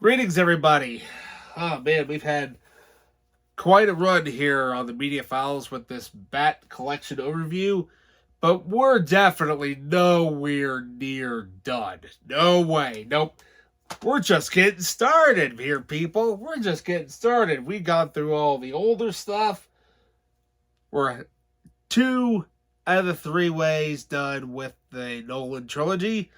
Greetings, everybody. Oh man, we've had quite a run here on the Media Files with this Bat collection overview, but we're definitely nowhere near done. No way. Nope. We're just getting started here, people. We're just getting started. We got through all the older stuff. We're two out of the three ways done with the Nolan trilogy.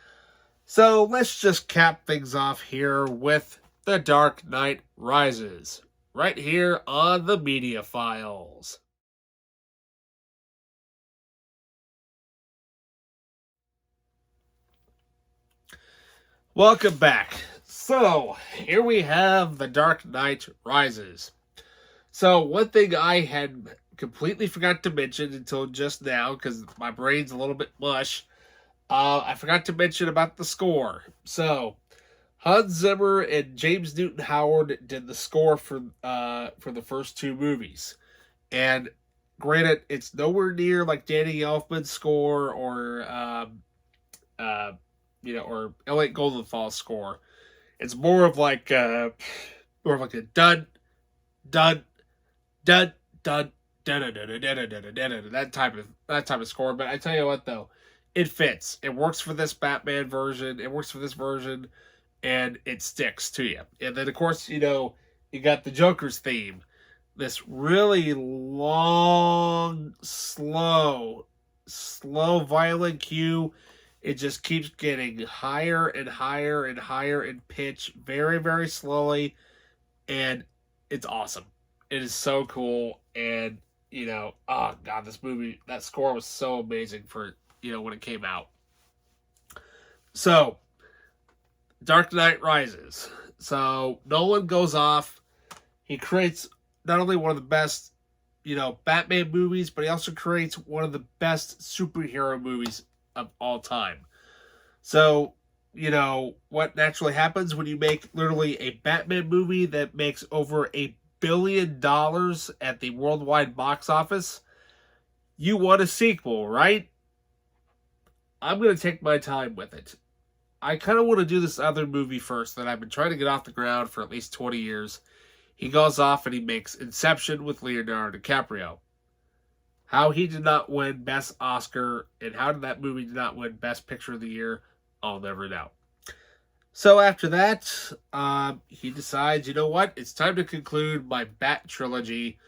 So let's just cap things off here with The Dark Knight Rises, right here on the Media Files. Welcome back. So, here we have The Dark Knight Rises. So, one thing I had completely forgot to mention until just now, because my brain's a little bit mush, I forgot to mention about the score. So, Hans Zimmer and James Newton Howard did the score for the first two movies, and granted, it's nowhere near like Danny Elfman's score or uh, or Elliot Goldenthal's score. It's more of like a dun dun dun dun that type of score. But I tell you what, though, it fits. It works for this Batman version. It works for this version, and it sticks to you. And then, of course, you got the Joker's theme. This really long, slow violin cue. It just keeps getting higher and higher and higher in pitch, very, very slowly, and it's awesome. It is so cool, and oh god, this movie, that score was so amazing for when it came out. So, Dark Knight Rises. So Nolan goes off. He creates not only one of the best, Batman movies, but he also creates one of the best superhero movies of all time. So, what naturally happens when you make literally a Batman movie that makes over $1 billion at the worldwide box office? You want a sequel, right? I'm going to take my time with it. I kind of want to do this other movie first that I've been trying to get off the ground for at least 20 years. He goes off and he makes Inception with Leonardo DiCaprio. How he did not win Best Oscar and how did that movie did not win Best Picture of the Year, I'll never know. So after that, he decides, you know what? It's time to conclude my Bat trilogy.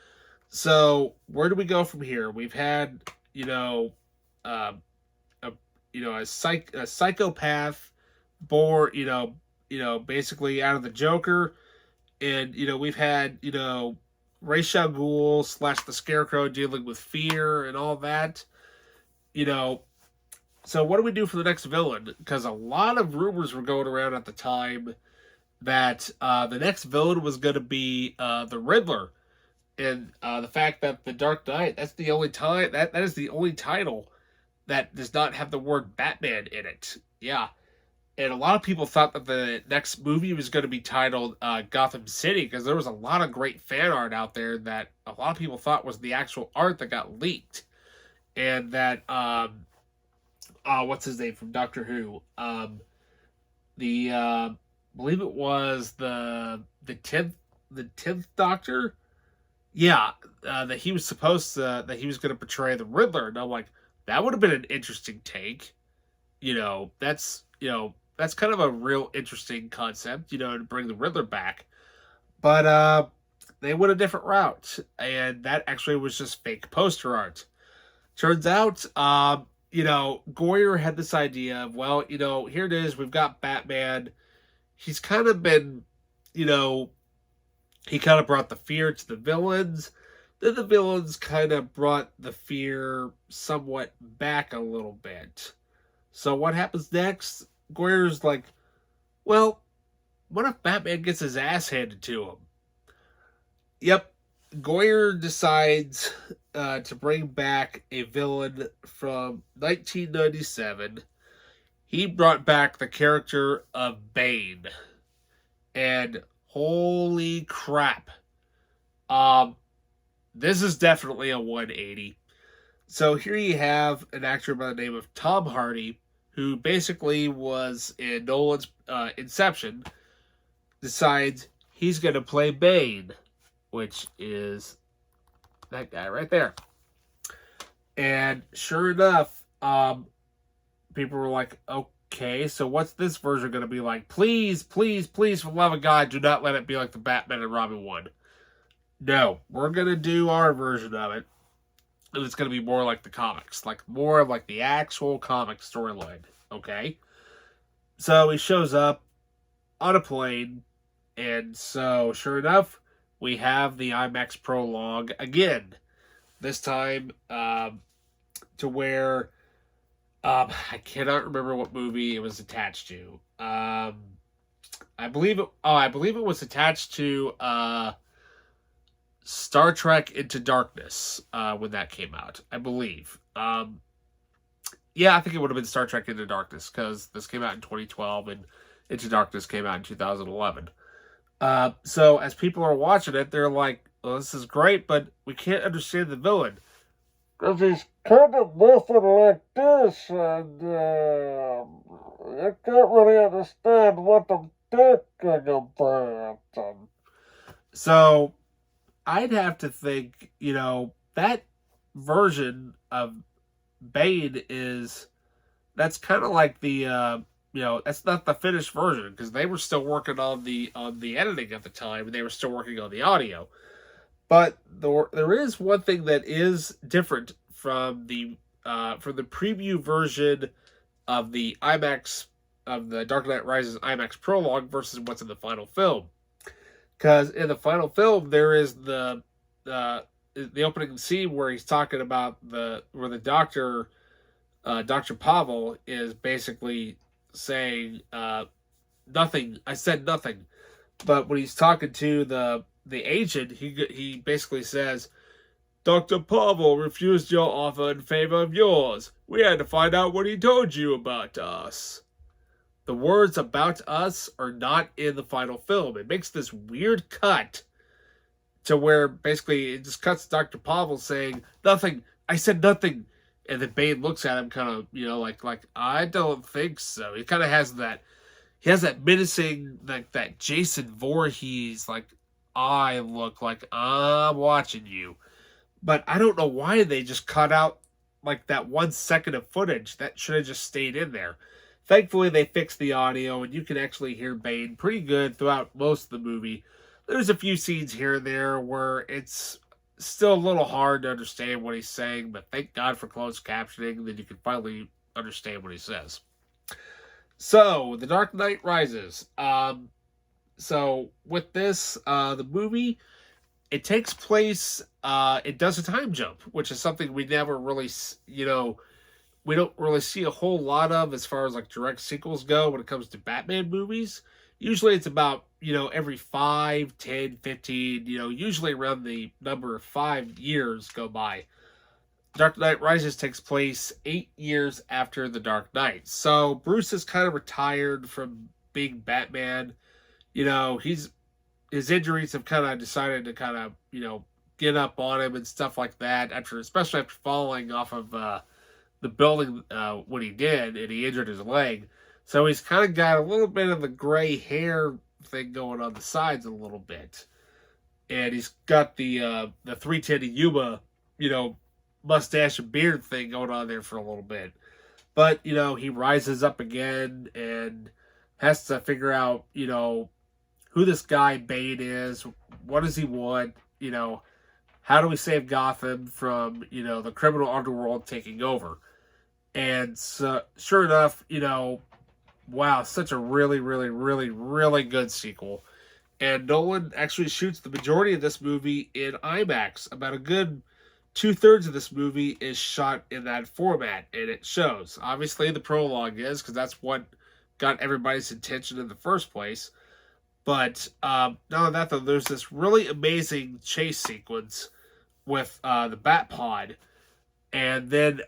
So where do we go from here? We've had, a psychopath born, basically out of the Joker, and we've had Ra's al Ghul / the Scarecrow dealing with fear and all that. You know, so what do we do for the next villain? Because a lot of rumors were going around at the time that the next villain was going to be the Riddler, and the fact that the Dark Knight, that's the only time that is the only title that does not have the word Batman in it. Yeah. And a lot of people thought that the next movie was going to be titled Gotham City, because there was a lot of great fan art out there that a lot of people thought was the actual art that got leaked. And that, what's his name from Doctor Who? I believe it was the 10th Doctor. Yeah, that he was that he was going to portray the Riddler. And I'm like, that would have been an interesting take. That's kind of a real interesting concept, to bring the Riddler back. But they went a different route, and that actually was just fake poster art. Turns out, Goyer had this idea of, well, here it is, we've got Batman. He's kind of been, he kind of brought the fear to the villains. Then the villains kind of brought the fear somewhat back a little bit. So what happens next? Goyer's like, well, what if Batman gets his ass handed to him? Yep, Goyer decides to bring back a villain from 1997. He brought back the character of Bane. And holy crap. This is definitely a 180. So here you have an actor by the name of Tom Hardy, who basically was in Nolan's Inception. decides he's going to play Bane, which is that guy right there. And sure enough, people were like, okay, so what's this version going to be like? Please, please, please, for the love of God, do not let it be like the Batman and Robin one. No, we're going to do our version of it. And it's going to be more like the comics, like more of like the actual comic storyline, okay? So he shows up on a plane, and so sure enough, we have the IMAX prologue again. This time, to where I cannot remember what movie it was attached to. I believe it was attached to Star Trek Into Darkness when that came out. I believe. Yeah, I think it would have been Star Trek Into Darkness because this came out in 2012 and Into Darkness came out in 2011. So as people are watching it, they're like, well, this is great, but we can't understand the villain. Because he's kind of moving like this, and you can't really understand what I'm thinking about. So I'd have to think, that version of Bane that's kind of like the that's not the finished version because they were still working on the editing at the time and they were still working on the audio. But there is one thing that is different from the preview version of the IMAX of the Dark Knight Rises IMAX prologue versus what's in the final film. Because in the final film there is the opening scene where he's talking about where the doctor, Dr. Pavel, is basically saying nothing. I said nothing, but when he's talking to the agent, he basically says, Dr. Pavel refused your offer in favor of yours. We had to find out what he told you about us. The words about us are not in the final film. It makes this weird cut to where basically it just cuts Dr. Pavel saying, nothing, I said nothing. And then Bane looks at him kind of, like I don't think so. He kind of has that, menacing, like that Jason Voorhees, like, I look like I'm watching you. But I don't know why they just cut out like that 1 second of footage. That should have just stayed in there. Thankfully, they fixed the audio, and you can actually hear Bane pretty good throughout most of the movie. There's a few scenes here and there where it's still a little hard to understand what he's saying, but thank God for closed captioning, then you can finally understand what he says. So, The Dark Knight Rises. So, with this, the movie, it takes place, it does a time jump, which is something we never really, we don't really see a whole lot of as far as like direct sequels go when it comes to Batman movies. Usually it's about, every 5, 10, 15, usually around the number of 5 years go by. Dark Knight Rises takes place 8 years after The Dark Knight. So Bruce is kind of retired from being Batman. His injuries have kind of decided to kind of, get up on him and stuff like that, especially after falling off of the building when he did, and he injured his leg. So he's kind of got a little bit of the gray hair thing going on the sides a little bit. And he's got the 310 Yuma, mustache and beard thing going on there for a little bit. But, he rises up again and has to figure out, who this guy Bane is, what does he want, how do we save Gotham from, the criminal underworld taking over? And so, sure enough, wow, such a really, really, really, really good sequel. And Nolan actually shoots the majority of this movie in IMAX. About a good 2/3 of this movie is shot in that format, and it shows. Obviously, the prologue is, because that's what got everybody's attention in the first place. But not only that, though, there's this really amazing chase sequence with the Bat Pod. And then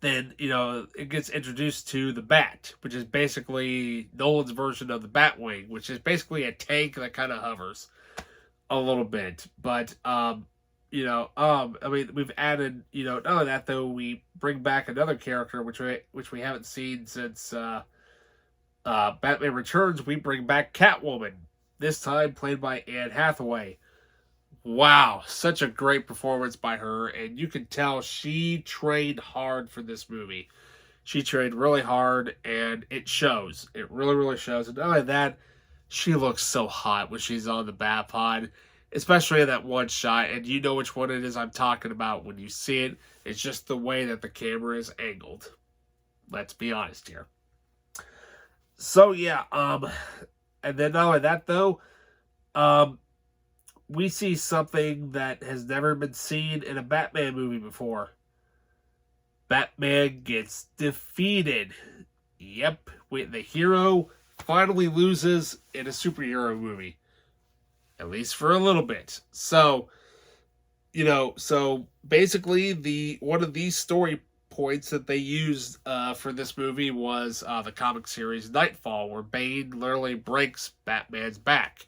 it gets introduced to the Bat, which is basically Nolan's version of the Batwing, which is basically a tank that kind of hovers a little bit. But, we've added, not only that, though, we bring back another character, which we haven't seen since Batman Returns, we bring back Catwoman, this time played by Anne Hathaway. Wow, such a great performance by her, and you can tell she trained hard for this movie. She trained really hard, and it shows. It really, really shows. And not only that, she looks so hot when she's on the bat pod, especially in that one shot. And you know which one it is I'm talking about when you see it. It's just the way that the camera is angled. Let's be honest here. So yeah, and then not only that though, um, we see something that has never been seen in a Batman movie before. Batman gets defeated. Yep, the hero finally loses in a superhero movie. At least for a little bit. So, so basically one of these story points that they used for this movie was the comic series Nightfall, where Bane literally breaks Batman's back.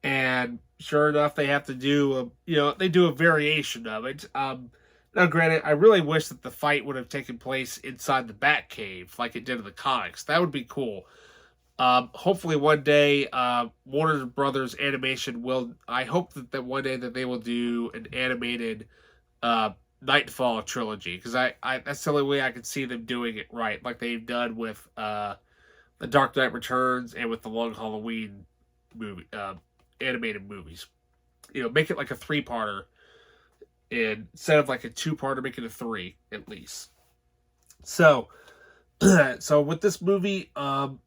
And sure enough, they have to do they do a variation of it. Now, granted, I really wish that the fight would have taken place inside the Batcave, like it did in the comics. That would be cool. Hopefully, one day, Warner Brothers Animation will. I hope that one day that they will do an animated Nightfall trilogy, because I that's the only way I can see them doing it right, like they've done with the Dark Knight Returns and with the Long Halloween movie. Animated movies, make it like a 3-parter, and instead of like a 2-parter, make it a 3 at least. So so with this movie,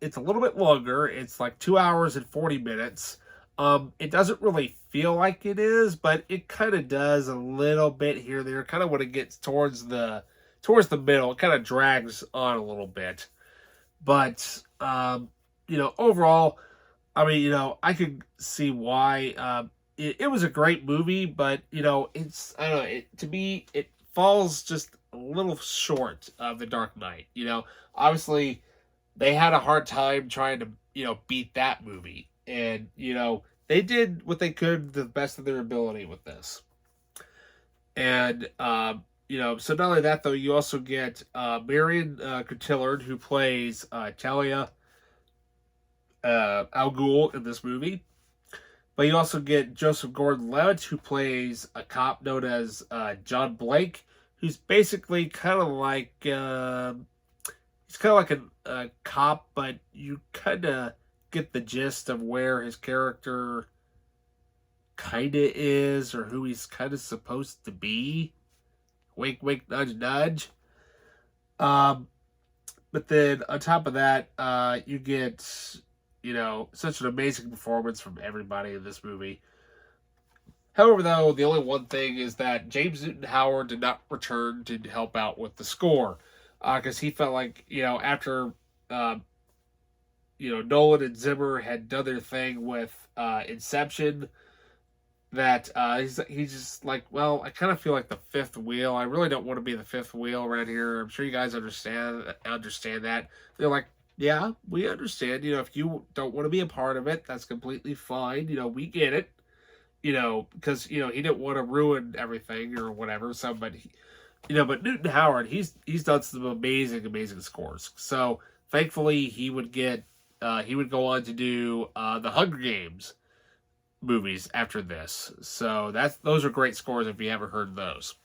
it's a little bit longer. It's like 2 hours and 40 minutes. It doesn't really feel like it is, but it kind of does a little bit here and there. Kind of when it gets towards the middle, it kind of drags on a little bit. But overall, I mean, I could see why it was a great movie, but it's I don't know. To me, it falls just a little short of the Dark Knight. Obviously, they had a hard time trying to beat that movie, and they did what they could to the best of their ability with this. And so not only that though, you also get Marion Cotillard, who plays Talia Al Ghul in this movie. But you also get Joseph Gordon-Levitt, who plays a cop known as John Blake, who's basically kind of like he's kind of like a cop, but you kind of get the gist of where his character kind of is, or who he's kind of supposed to be. Wink, wink, nudge, nudge. But then on top of that, you get such an amazing performance from everybody in this movie. However, though, the only one thing is that James Newton Howard did not return to help out with the score, because he felt like after Nolan and Zimmer had done their thing with Inception, that he's just like, well, I kind of feel like the fifth wheel. I really don't want to be the fifth wheel around here. I'm sure you guys understand that. They're like, yeah, we understand. If you don't want to be a part of it, that's completely fine. We get it. Because he didn't want to ruin everything or whatever. So, but Newton Howard, he's done some amazing scores. So thankfully, he would go on to do the Hunger Games movies after this. So those are great scores if you haven't heard those.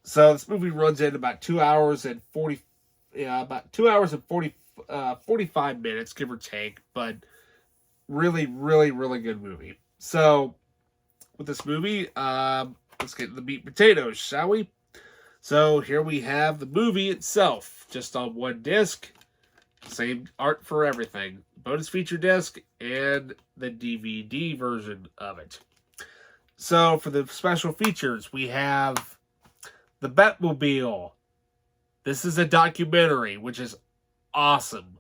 So this movie runs in about 2 hours and 45 minutes, give or take, but really, really, really good movie. So with this movie, let's get to the meat and potatoes, shall we? So here we have the movie itself, just on one disc. Same art for everything. Bonus feature disc and the DVD version of it. So for the special features, we have the Batmobile. This is a documentary, which is awesome.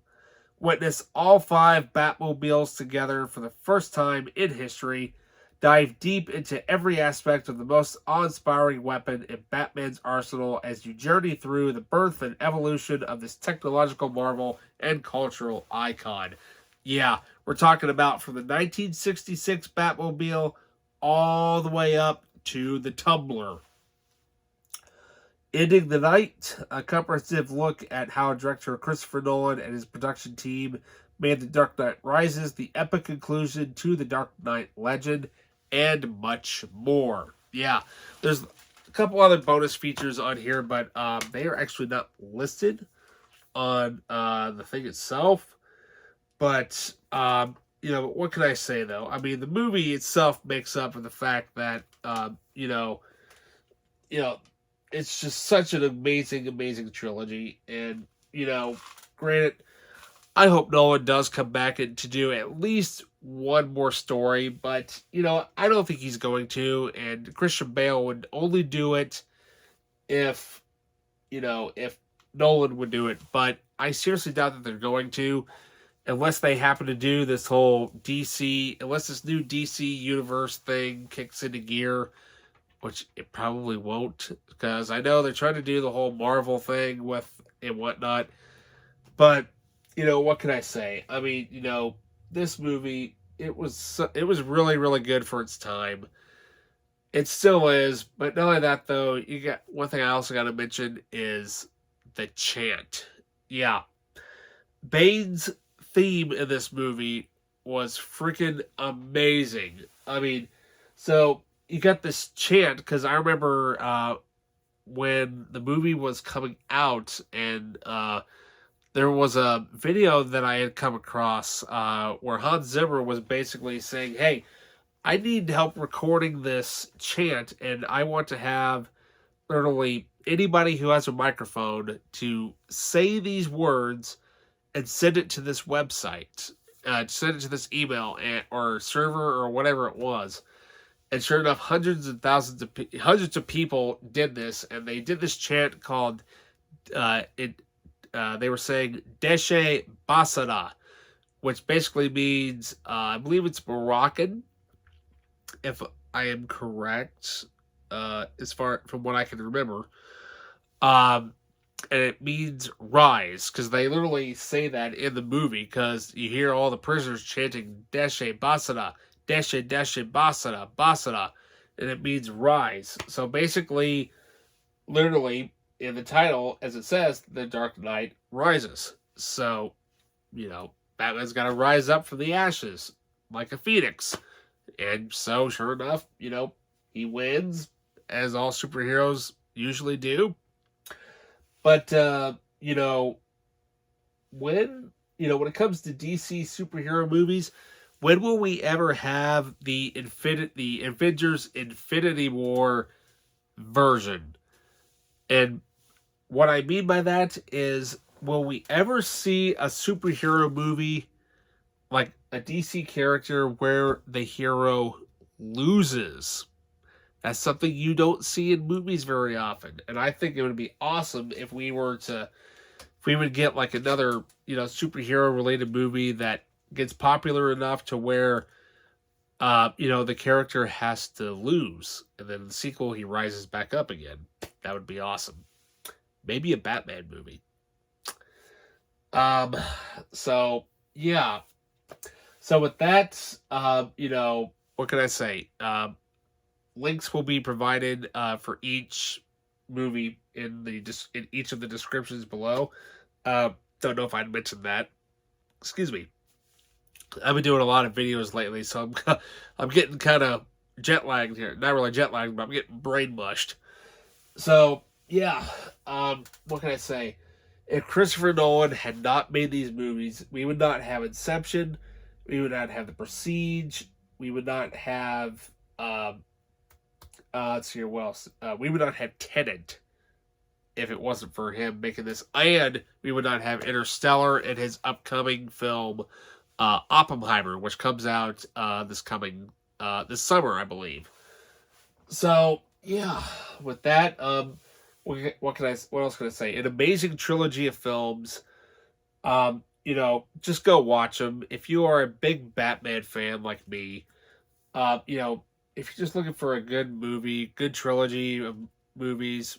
Witness all 5 Batmobiles together for the first time in history. Dive deep into every aspect of the most awe-inspiring weapon in Batman's arsenal as you journey through the birth and evolution of this technological marvel and cultural icon. Yeah, we're talking about from the 1966 Batmobile all the way up to the Tumbler. Ending the Night, a comprehensive look at how director Christopher Nolan and his production team made The Dark Knight Rises the epic conclusion to the Dark Knight legend, and much more. Yeah, there's a couple other bonus features on here, but they are actually not listed on the thing itself. But what can I say though? I mean, the movie itself makes up for the fact that you know, it's just such an amazing, amazing trilogy. And, granted, I hope Nolan does come back and to do at least one more story, but, I don't think he's going to. And Christian Bale would only do it if, if Nolan would do it. But I seriously doubt that they're going to, unless they happen to do this whole unless this new DC universe thing kicks into gear, which it probably won't, because I know they're trying to do the whole Marvel thing with and whatnot. But what can I say? I mean, this movie it was really really good for its time. It still is, but not only that though, you got one thing I also got to mention is the chant. Yeah, Bane's theme in this movie was freaking amazing. I mean, so you got this chant because I remember when the movie was coming out, and there was a video that I had come across where Hans Zimmer was basically saying, "Hey, I need help recording this chant, and I want to have literally anybody who has a microphone to say these words and send it to this website, send it to this email or server or whatever it was." And sure enough, hundreds of people did this, and they did this chant called they were saying Deshe Basara, which basically means I believe it's Moroccan, if I am correct, as far from what I can remember. And it means rise, because they literally say that in the movie, because you hear all the prisoners chanting Deshe Basara, Deshe Deshe Basara, Basara, and it means rise. So basically, literally, in the title, as it says, The Dark Knight Rises. So, Batman's got to rise up from the ashes, like a phoenix. And so, sure enough, he wins, as all superheroes usually do. But, when it comes to DC superhero movies, when will we ever have the Avengers Infinity War version? And what I mean by that is, will we ever see a superhero movie like a DC character where the hero loses? That's something you don't see in movies very often. And I think it would be awesome if we would get like another, superhero related movie that gets popular enough to where, the character has to lose. And then in the sequel, he rises back up again. That would be awesome. Maybe a Batman movie. So, yeah. So with that, what can I say? Links will be provided for each movie in each of the descriptions below. Don't know if I'd mentioned that. Excuse me. I've been doing a lot of videos lately, so I'm getting kind of jet lagged here. Not really jet lagged, but I'm getting brain mushed. So yeah, what can I say? If Christopher Nolan had not made these movies, we would not have Inception. We would not have The Prestige. We would not have let's see here, what else? We would not have Tenet if it wasn't for him making this, and we would not have Interstellar and his upcoming film Oppenheimer, which comes out this summer, I believe. So yeah, with that, what else can I say? An amazing trilogy of films. Just go watch them. If you are a big Batman fan like me, if you're just looking for a good movie, good trilogy of movies,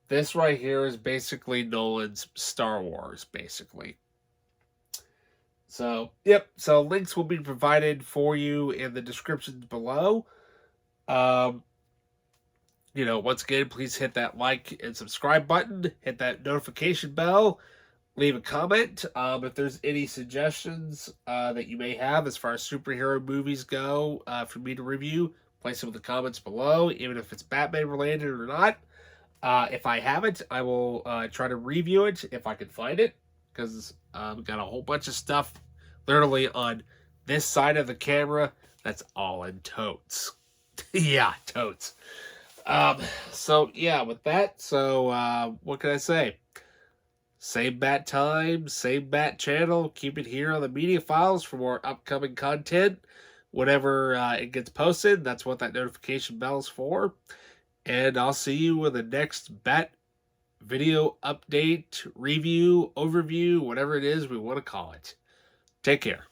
this right here is basically Nolan's Star Wars, basically. So, yep. So links will be provided for you in the descriptions below. once again, please hit that like and subscribe button, hit that notification bell, leave a comment. If there's any suggestions that you may have as far as superhero movies go for me to review, place them in the comments below, even if it's Batman related or not. If I haven't, I will try to review it if I can find it, because we've got a whole bunch of stuff literally on this side of the camera that's all in totes. Yeah, totes. So yeah, with that, what can I say? Same bat time, same bat channel. Keep it here on the media files for more upcoming content. Whenever it gets posted, that's what that notification bell is for. And I'll see you in the next bat video update, review, overview, whatever it is we want to call it. Take care.